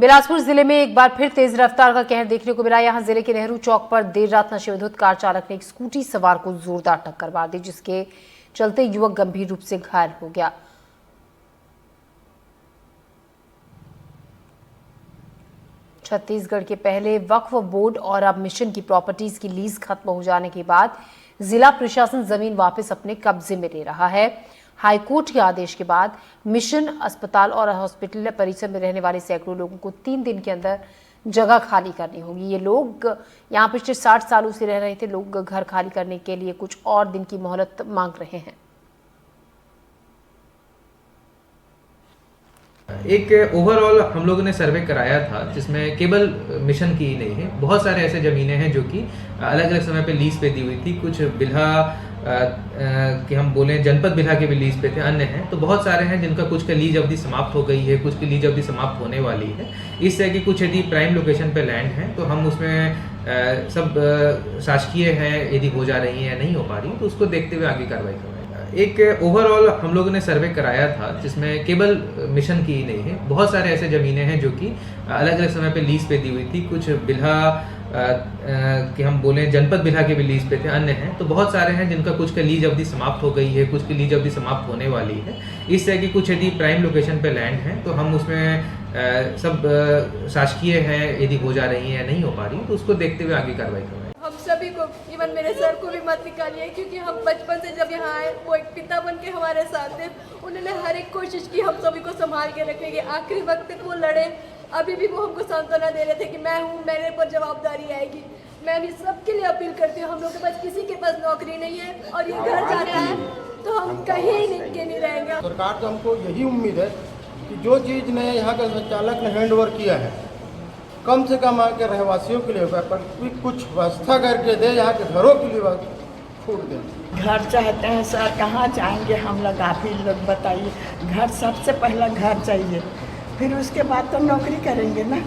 बिलासपुर जिले में एक बार फिर तेज रफ्तार का कहर देखने को मिला। यहां जिले के नेहरू चौक पर देर रात नशेविधुत कार चालक ने एक स्कूटी सवार को जोरदार टक्कर मार दी, जिसके चलते युवक गंभीर रूप से घायल हो गया। छत्तीसगढ़ के पहले वक्फ बोर्ड और अब मिशन की प्रॉपर्टीज की लीज खत्म हो जाने के बाद जिला प्रशासन जमीन वापस अपने कब्जे में ले रहा है। हाईकोर्ट के आदेश के बाद मिशन अस्पताल और हॉस्पिटल परिसर में रहने वाले सैकड़ों लोगों को 3 दिन के अंदर जगह खाली करनी होगी। ये लोग यहाँ पिछले 60 सालों से रह रहे थे। लोग घर खाली करने के लिए कुछ और दिन की मोहलत मांग रहे हैं। एक ओवरऑल हम लोगों ने सर्वे कराया था, जिसमें केवल मिशन की ही नहीं है, बहुत सारे ऐसे ज़मीनें हैं जो कि अलग अलग समय पे लीज पे दी हुई थी। कुछ बिल्हा कि हम बोलें जनपद बिल्हा के भी लीज पे थे, अन्य हैं। तो बहुत सारे हैं जिनका कुछ का लीज अवधि समाप्त हो गई है, कुछ की लीज अवधि समाप्त होने वाली है। इस तरह की कुछ यदि प्राइम लोकेशन पे लैंड है तो हम उसमें सब शासकीय है, यदि हो जा रही है या नहीं हो पा रही तो उसको देखते हुए आगे कार्रवाई करवाएं। एक ओवरऑल हम लोगों ने सर्वे कराया था, जिसमें केवल मिशन की ही नहीं है, बहुत सारे ऐसे ज़मीनें हैं जो कि अलग अलग समय पे लीज पे दी हुई थी। कुछ बिल्हा कि हम बोलें जनपद बिल्हा के भी लीज पे थे, अन्य हैं। तो बहुत सारे हैं जिनका कुछ का लीज अवधि समाप्त हो गई है, कुछ की लीज अवधि समाप्त होने वाली है। इस तरह की कुछ यदि प्राइम लोकेशन पे लैंड है तो हम उसमें सब शासकीय है, यदि हो जा रही है या नहीं हो पा रही तो उसको देखते हुए आगे कार्रवाई करवाएं। हम सभी को, इवन मेरे सर को भी मत निकालिए, क्योंकि हम बचपन से जब यहाँ आए वो एक पिता बन के हमारे साथ थे। उन्होंने हर एक कोशिश की हम सभी को संभाल के रखने की। आखिरी वक्त तक वो लड़े। अभी भी वो हमको सांत्वना दे रहे थे कि मैं हूँ, मेरे पर जवाबदारी आएगी। मैं भी सबके लिए अपील करती हूँ, हम लोग के पास किसी के पास नौकरी नहीं है और ये घर जाता है तो हम कहीं नहीं रहेंगे। सरकार से हमको यही उम्मीद है कि जो चीज़ ने यहाँ के संचालक ने हैंड ओवर किया है, कम से कम यहाँ के रहवासियों के लिए पर कुछ व्यवस्था करके दे, यहाँ के घरों के लिए छूट दें। घर चाहते हैं सर, कहाँ जाएंगे हम लोग, आप ही लोग बताइए। घर सबसे पहला घर चाहिए, फिर उसके बाद तो नौकरी करेंगे ना।